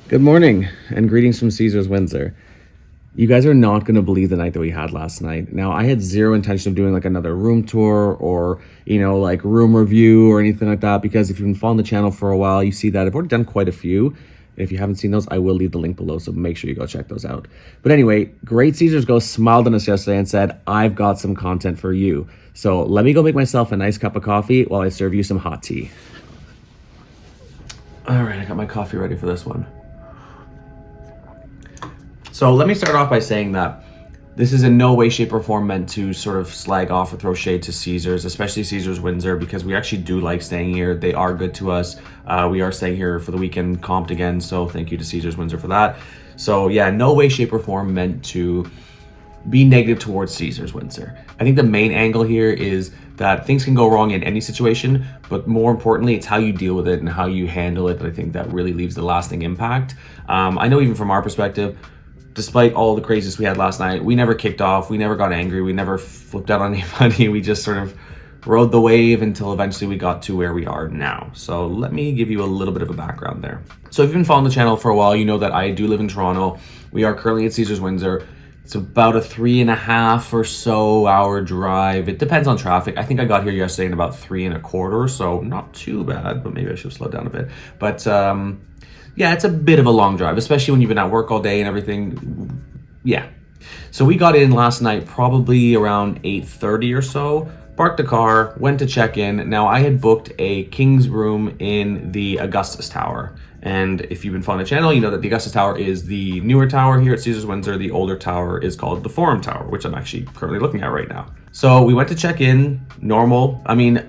Good morning and greetings from Caesars Windsor. You guys are not going to believe the night that we had last night. Now, I had zero intention of doing like another room tour or, like room review or anything like that, because if you've been following the channel for a while, you see that I've already done quite a few. And if you haven't seen those, I will leave the link below, so make sure you go check those out. But anyway, Great Caesars Ghost smiled on us yesterday and said, I've got some content for you. So let me go make myself a nice cup of coffee while I serve you some hot tea. All right, I got my coffee ready for this one. So let me start off by saying that this is in no way, shape, or form meant to sort of slag off or throw shade to Caesars, especially Caesars Windsor, because we actually do like staying here. They are good to us. We are staying here for the weekend, comped again, so thank you to Caesars Windsor for that. So yeah, no way, shape, or form meant to be negative towards Caesars Windsor. I think the main angle here is that things can go wrong in any situation, but more importantly, it's how you deal with it and how you handle it that I think that really leaves the lasting impact. I know even from our perspective, despite all the craziness we had last night, we never kicked off, we never got angry, we never flipped out on anybody. We just sort of rode the wave until eventually we got to where we are now. So let me give you a little bit of a background there. So if you've been following the channel for a while, you know that I do live in Toronto. We are currently at Caesars Windsor. It's about a 3.5 or so hour drive. It depends on traffic. I think I got here yesterday in about 3.25, so not too bad, but maybe I should slow down a bit. But yeah, it's a bit of a long drive, especially when you've been at work all day and everything. Yeah. So we got in last night probably around 8:30 or so, parked the car, went to check in. Now, I had booked a king's room in the Augustus Tower. And if you've been following the channel, you know that the Augustus Tower is the newer tower here at Caesars Windsor. The older tower is called the Forum Tower, which I'm actually currently looking at right now. So we went to check in, normal. I mean,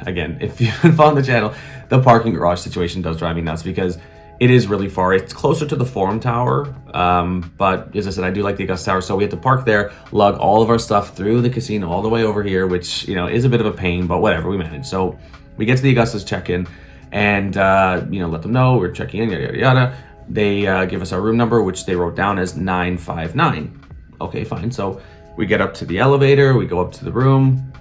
again, if you've been following the channel, the parking garage situation does drive me nuts because it is really far. It's closer to the Forum Tower, but as I said, I do like the Augustus Tower, so we had to park there, lug all of our stuff through the casino all the way over here, which, is a bit of a pain, but whatever, we managed. So we get to the Augustus check-in and, let them know we're checking in, yada, yada, yada. They give us our room number, which they wrote down as 959. Okay, fine. So we get up to the elevator, we go up to the room,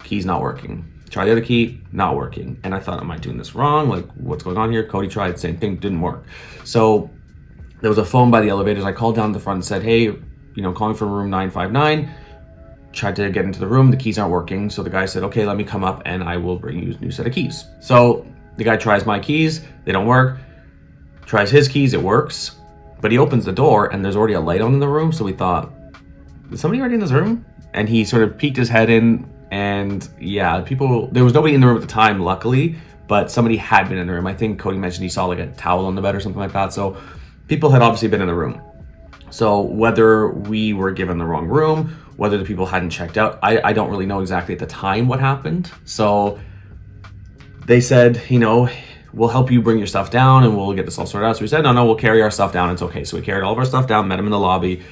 key's not working. Try the other key, not working. And I thought, am I doing this wrong? Like, what's going on here? Cody tried, same thing, didn't work. So there was a phone by the elevators. I called down to the front and said, hey, calling from room 959. Tried to get into the room, the keys aren't working. So the guy said, okay, let me come up and I will bring you a new set of keys. So the guy tries my keys, they don't work. Tries his keys, it works. But he opens the door and there's already a light on in the room. So we thought, is somebody already in this room? And he sort of peeked his head in. And yeah, there was nobody in the room at the time, luckily, but somebody had been in the room. I think Cody mentioned he saw like a towel on the bed or something like that. So people had obviously been in the room. So whether we were given the wrong room, whether the people hadn't checked out, I don't really know exactly at the time what happened. So they said, we'll help you bring your stuff down and we'll get this all sorted out. So we said, no, we'll carry our stuff down. It's okay. So we carried all of our stuff down, met him in the lobby.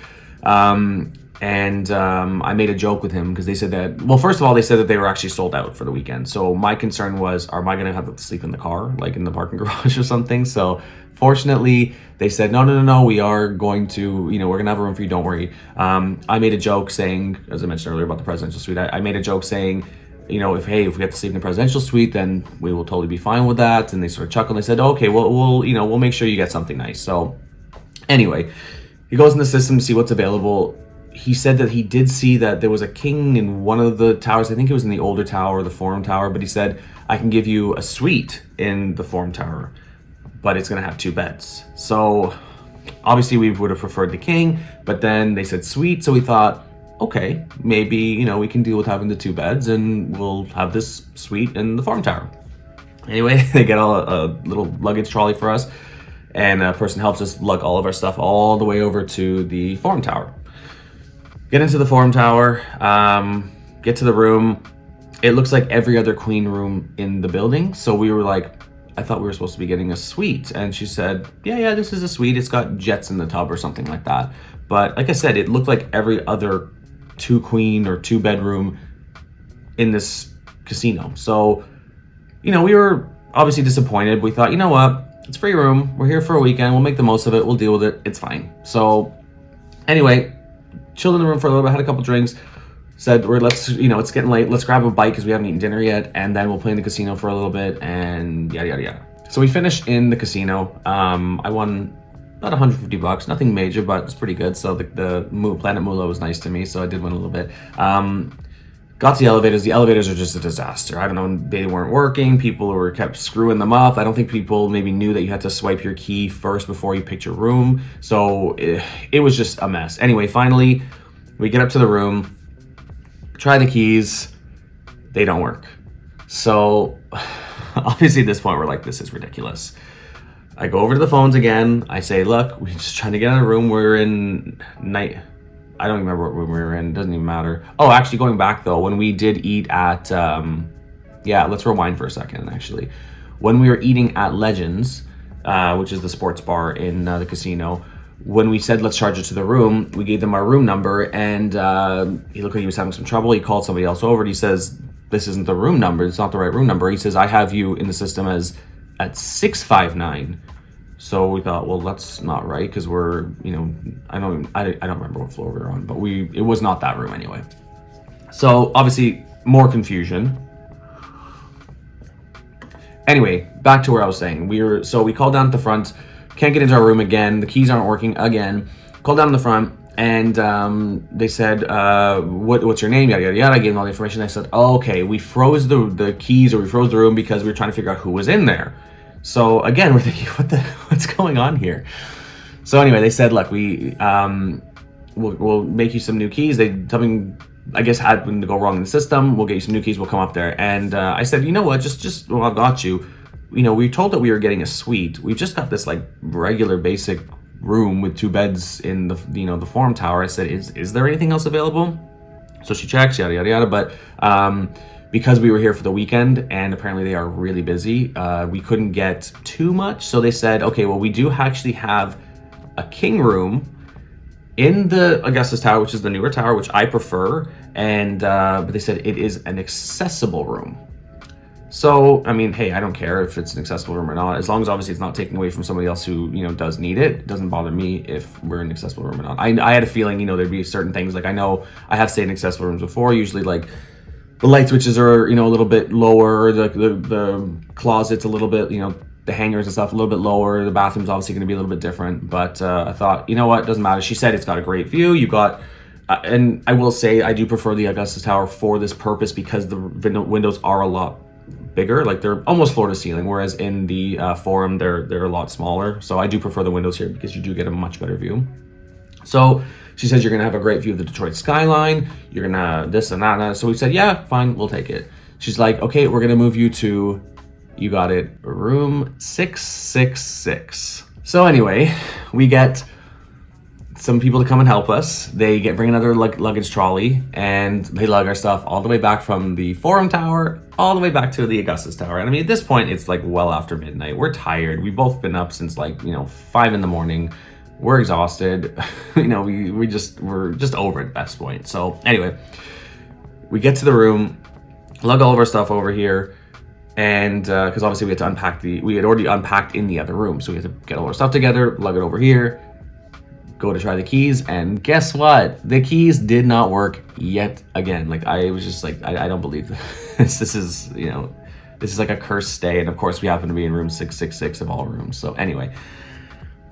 And I made a joke with him because they said that, well, first of all, they said that they were actually sold out for the weekend. So my concern was, am I going to have to sleep in the car, like in the parking garage or something? So fortunately, they said, no, we are going to, we're going to have a room for you, don't worry. I made a joke saying, as I mentioned earlier about the presidential suite, I made a joke saying, if we have to sleep in the presidential suite, then we will totally be fine with that. And they sort of chuckled. They said, okay, we'll make sure you get something nice. So anyway, he goes in the system to see what's available. He said that he did see that there was a king in one of the towers. I think it was in the older tower, the Forum Tower, but he said, I can give you a suite in the Forum Tower, but it's going to have 2 beds. So obviously we would have preferred the king, but then they said suite. So we thought, okay, maybe, we can deal with having the 2 beds and we'll have this suite in the Forum Tower. Anyway, they get a little luggage trolley for us and a person helps us lug all of our stuff all the way over to the Forum Tower. Get into the Forum Tower, get to the room. It looks like every other queen room in the building. So we were like, I thought we were supposed to be getting a suite. And she said, yeah, this is a suite. It's got jets in the tub or something like that. But like I said, it looked like every other 2 queen or 2 bedroom in this casino. So, we were obviously disappointed. We thought, you know what? It's free room. We're here for a weekend. We'll make the most of it. We'll deal with it. It's fine. So anyway, chilled in the room for a little bit, had a couple drinks, said, it's getting late, let's grab a bite because we haven't eaten dinner yet, and then we'll play in the casino for a little bit, and yada, yada, yada. So we finished in the casino. I won about $150, nothing major, but it's pretty good. So the Planet Moolah was nice to me, so I did win a little bit. Got to the elevators. The elevators are just a disaster. I don't know, they weren't working. People kept screwing them up. I don't think people maybe knew that you had to swipe your key first before you picked your room. So it was just a mess. Anyway, finally, we get up to the room, try the keys. They don't work. So obviously at this point, we're like, this is ridiculous. I go over to the phones again. I say, look, we're just trying to get in a room. We're in night. I don't remember what room we were in. Doesn't even matter. Oh, actually, going back though, when we did eat at, yeah, let's rewind for a second, actually. When we were eating at Legends, which is the sports bar in the casino, when we said, let's charge it to the room, we gave them our room number, and he looked like he was having some trouble. He called somebody else over, and he says, this isn't the room number. It's not the right room number. He says, I have you in the system as at 659. So we thought, well, that's not right, because we're, you know, I don't remember what floor we were on, but it was not that room anyway. So obviously more confusion. Anyway, back to where I was saying. We called down at the front, can't get into our room again. The keys aren't working again. Called down in the front, and they said, what's your name? Yada, yada, yada. I gave them all the information. I said, oh, okay, we froze the keys, or we froze the room because we were trying to figure out who was in there. So again, we're thinking, what's going on here? So anyway, they said, look, we'll make you some new keys. Something, I guess, happened to go wrong in the system. We'll get you some new keys. We'll come up there. And I said, you know what? Well, I've got you. You know, we were told that we were getting a suite. We've just got this like regular basic room with 2 beds in the forum tower. I said, is there anything else available? So she checks, yada yada yada. But because we were here for the weekend, and apparently they are really busy, we couldn't get too much. So they said, okay, well, we do actually have a king room in the Augustus Tower, which is the newer tower, which I prefer. And but they said it is an accessible room. So, I mean, hey, I don't care if it's an accessible room or not, as long as obviously it's not taking away from somebody else who, you know, does need it. It doesn't bother me if we're in an accessible room or not. I had a feeling, you know, there'd be certain things, like I know I have stayed in accessible rooms before, usually like the light switches are, you know, a little bit lower, the closets a little bit, you know, the hangers and stuff a little bit lower, the bathroom's obviously going to be a little bit different, but I thought, you know what, doesn't matter. She said it's got a great view. You got, and I will say I do prefer the Augustus Tower for this purpose, because the windows are a lot bigger, like they're almost floor to ceiling, whereas in the forum they're a lot smaller. So I do prefer the windows here because you do get a much better view. So she says you're gonna have a great view of the Detroit skyline, you're gonna this and that. So we said, yeah, fine, we'll take it. She's like, okay, we're gonna move you to, you got it, room 666. So anyway, we get some people to come and help us. They bring another luggage trolley, and they lug our stuff all the way back from the Forum Tower all the way back to the Augustus Tower. And I mean, at this point, it's like well after midnight. We're tired. We've both been up since like, you know, 5 in the morning. We're exhausted. You know, we're just over at best point. So anyway, we get to the room, lug all of our stuff over here, and because obviously we had already unpacked in the other room, so we had to get all our stuff together, lug it over here, go to try the keys, and guess what? The keys did not work yet again. Like, I was just like, I don't believe this. This is, you know, this is like a cursed stay. And of course we happen to be in room 666 of all rooms. So anyway,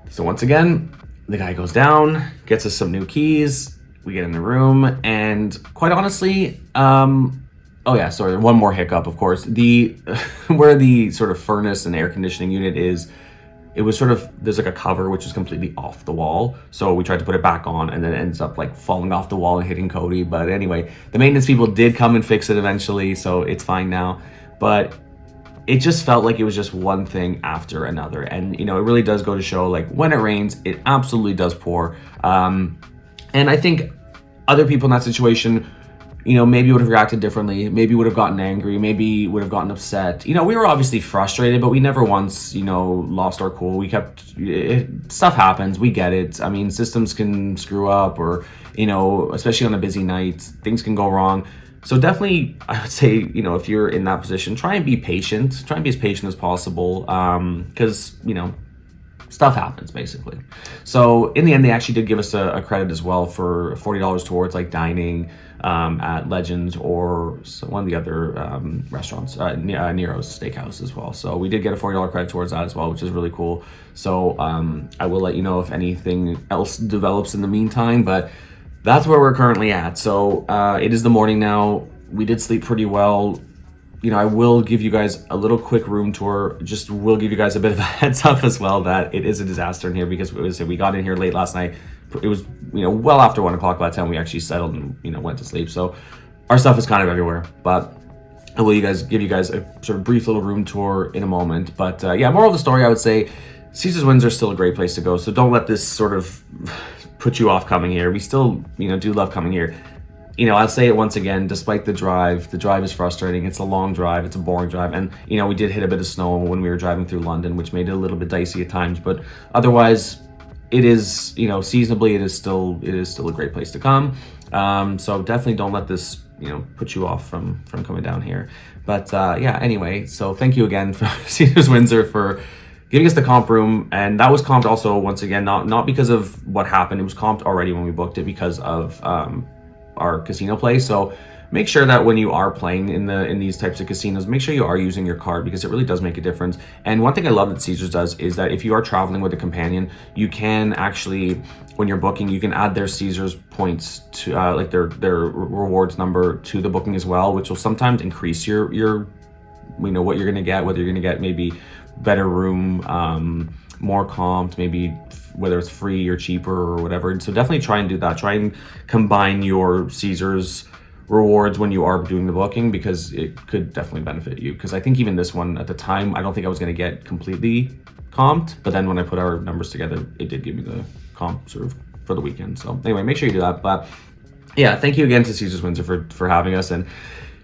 so once again, the guy goes down, gets us some new keys. We get in the room, and quite honestly, oh yeah, sorry, one more hiccup, of course. Where the sort of furnace and air conditioning unit is, it was sort of, there's like a cover which is completely off the wall. So we tried to put it back on, and then it ends up like falling off the wall and hitting Cody. But anyway, the maintenance people did come and fix it eventually, so it's fine now. But it just felt like it was just one thing after another. And, you know, it really does go to show, like, when it rains, it absolutely does pour. And I think other people in that situation, you know, maybe would have reacted differently, maybe would have gotten angry, maybe would have gotten upset. You know, we were obviously frustrated, but we never once, you know, lost our cool. Stuff happens, we get it. I mean, systems can screw up, or, you know, especially on a busy night, things can go wrong. So definitely, I would say, you know, if you're in that position, try and be patient. Try and be as patient as possible, because, you know, stuff happens basically. So in the end, they actually did give us a credit as well for $40 towards like dining at Legends or one of the other restaurants, Neros Steakhouse as well. So we did get a $40 credit towards that as well, which is really cool. So I will let you know if anything else develops in the meantime, but that's where we're currently at. So it is the morning now. We did sleep pretty well. You know, I will give you guys a little quick room tour. Just will give you guys a bit of a heads up as well that it is a disaster in here because we got in here late last night. It was, you know, well after 1 o'clock by the time we actually settled and, you know, went to sleep. So our stuff is kind of everywhere, but I will give you guys a sort of brief little room tour in a moment. But yeah, moral of the story, I would say Caesars Windsor is still a great place to go. So don't let this sort of put you off coming here. We still, you know, do love coming here. You know, I'll say it once again, despite the drive is frustrating. It's a long drive, it's a boring drive. And, you know, we did hit a bit of snow when we were driving through London, which made it a little bit dicey at times. But otherwise, it is, you know, seasonably, it is still a great place to come. So definitely don't let this, you know, put you off from coming down here. But yeah, anyway, so thank you again for Caesars Windsor for giving us the comp room. And that was comped also, once again, not because of what happened. It was comped already when we booked it because of our casino play. So make sure that when you are playing in these types of casinos, make sure you are using your card because it really does make a difference. And one thing I love that Caesars does is that if you are traveling with a companion, you can actually, when you're booking, you can add their Caesars points to like their rewards number to the booking as well, which will sometimes increase your you know, what you're going to get, whether you're going to get maybe better room, more comped, maybe whether it's free or cheaper or whatever. And so definitely try and do that. Try and combine your Caesars rewards when you are doing the booking because it could definitely benefit you. Because I think even this one at the time, I don't think I was going to get completely comped, but then when I put our numbers together, it did give me the comp sort of for the weekend. So anyway, make sure you do that. But yeah, thank you again to Caesars Windsor for having us. And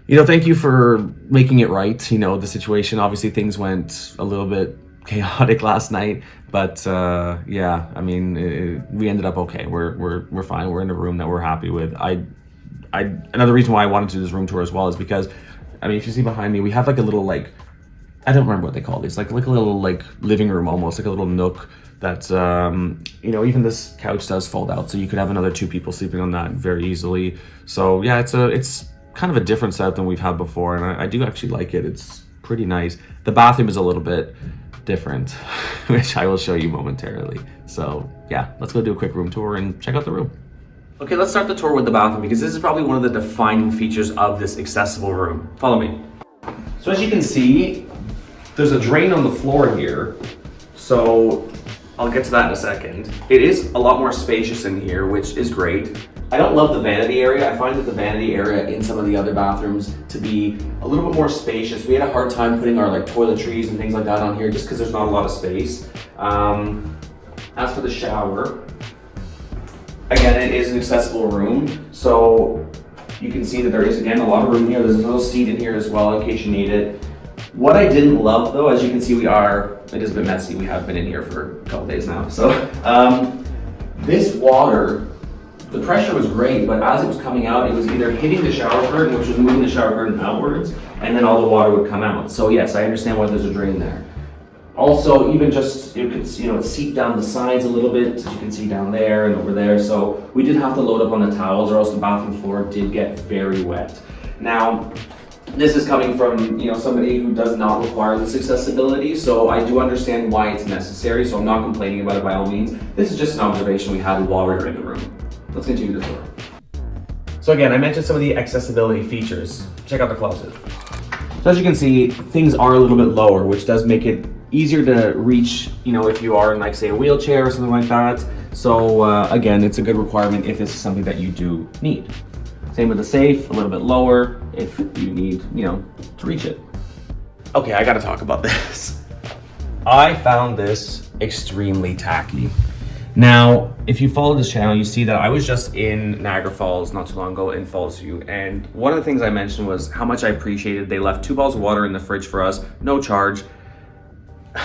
you know, thank you for making it right. You know, the situation, obviously things went a little bit chaotic last night, but yeah, I mean, we ended up okay. We're fine. We're in a room that we're happy with. Another reason why I wanted to do this room tour as well is because, I mean, if you see behind me, we have like a little, like, I don't remember what they call these, like a little like living room, almost like a little nook that you know, even this couch does fold out, so you could have another 2 people sleeping on that very easily. So yeah, it's kind of a different setup than we've had before, and I do actually like it. It's pretty nice. The bathroom is a little bit different, which I will show you momentarily. So yeah, let's go do a quick room tour and check out the room. Okay, let's start the tour with the bathroom because this is probably one of the defining features of this accessible room. Follow me. So as you can see, there's a drain on the floor here. So I'll get to that in a second. It is a lot more spacious in here, which is great. I don't love the vanity area. I find that the vanity area in some of the other bathrooms to be a little bit more spacious. We had a hard time putting our like toiletries and things like that on here just because there's not a lot of space. As for the shower, again, it is an accessible room. So you can see that there is, again, a lot of room here. There's a little seat in here as well in case you need it. What I didn't love though, as you can see, it is a bit messy. We have been in here for a couple days now. So this water, the pressure was great, but as it was coming out, it was either hitting the shower curtain, which was moving the shower curtain outwards, and then all the water would come out. So yes, I understand why there's a drain there. Also, even just, it could, you know, it seeped down the sides a little bit, as you can see down there and over there. So we did have to load up on the towels, or else the bathroom floor did get very wet. Now, this is coming from, you know, somebody who does not require this accessibility, so I do understand why it's necessary, so I'm not complaining about it by all means. This is just an observation we had while we were in the room. Let's continue the tour. So again, I mentioned some of the accessibility features. Check out the closet. So as you can see, things are a little bit lower, which does make it easier to reach, you know, if you are in, like, say, a wheelchair or something like that. So again, it's a good requirement if this is something that you do need. Same with the safe, a little bit lower if you need, you know, to reach it. Okay, I gotta talk about this. I found this extremely tacky. Now, if you follow this channel, you see that I was just in Niagara Falls not too long ago in Fallsview, and one of the things I mentioned was how much I appreciated. They left 2 bottles of water in the fridge for us, no charge.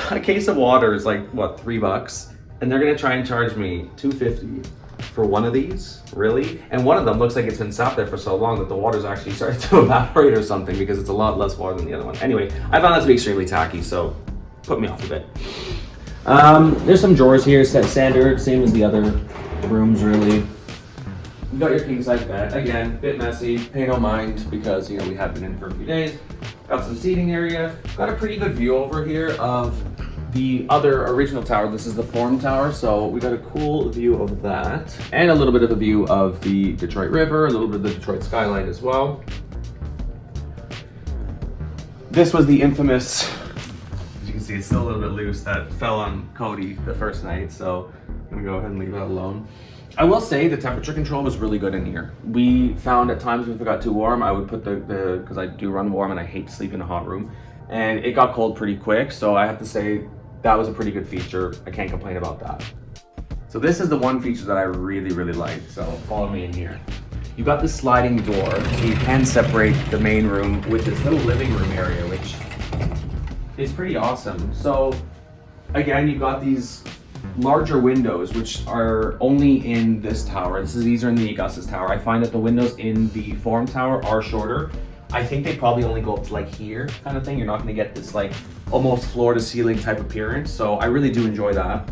A case of water is like, what, $3? And they're gonna try and charge me $2.50 for one of these? Really? And one of them looks like it's been sat there for so long that the water's actually started to evaporate or something because it's a lot less water than the other one. Anyway, I found that to be extremely tacky, so put me off a bit. There's some drawers here, set standard, same as the other rooms really. You got your king size bed, again, bit messy, pay no mind because you know we have been in for a few days. Got some seating area, got a pretty good view over here of the other original tower. This is the Forum Tower, so we got a cool view of that. And a little bit of a view of the Detroit River, a little bit of the Detroit skyline as well. This was the infamous, as you can see, it's still a little bit loose, that fell on Cody the first night, so I'm gonna go ahead and leave that alone. I will say the temperature control was really good in here. We found at times if it got too warm, I would put because I do run warm and I hate to sleep in a hot room, and it got cold pretty quick, so I have to say that was a pretty good feature. I can't complain about that. So this is the one feature that I really, really like, so follow me in here. You've got this sliding door, so you can separate the main room with this little living room area, which is pretty awesome. So again, you've got these larger windows, which are only in this tower. These are in the Augustus Tower. I find that the windows in the Forum Tower are shorter. I think they probably only go up to like here kind of thing. You're not gonna get this like almost floor to ceiling type appearance. So I really do enjoy that,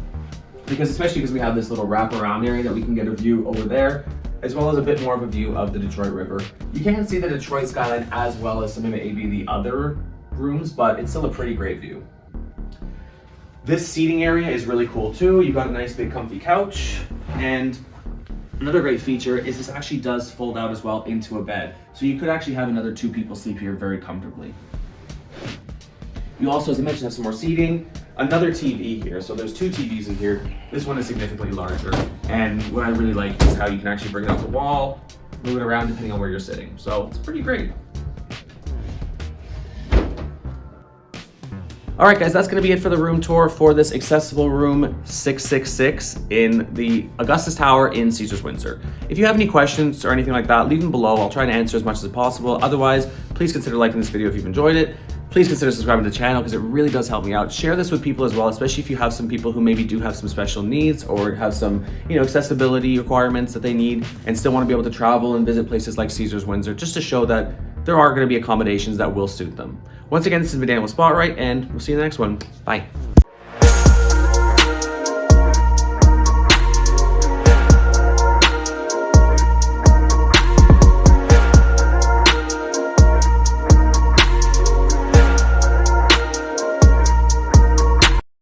because especially because we have this little wraparound area that we can get a view over there, as well as a bit more of a view of the Detroit River. You can't see the Detroit skyline as well as some of maybe the other rooms, but it's still a pretty great view. This seating area is really cool too. You've got a nice big comfy couch, and another great feature is this actually does fold out as well into a bed. So you could actually have another 2 people sleep here very comfortably. You also, as I mentioned, have some more seating, another TV here. So there's 2 TVs in here. This one is significantly larger. And what I really like is how you can actually bring it off the wall, move it around depending on where you're sitting. So it's pretty great. All right, guys, that's gonna be it for the room tour for this accessible room 666 in the Augustus Tower in Caesars Windsor. If you have any questions or anything like that, leave them below. I'll try to answer as much as possible. Otherwise, please consider liking this video if you've enjoyed it. Please consider subscribing to the channel because it really does help me out. Share this with people as well, especially if you have some people who maybe do have some special needs or have some, accessibility requirements that they need and still want to be able to travel and visit places like Caesars Windsor, just to show that there are going to be accommodations that will suit them. Once again, this has been Daniel with Spotlight, and we'll see you in the next one. Bye.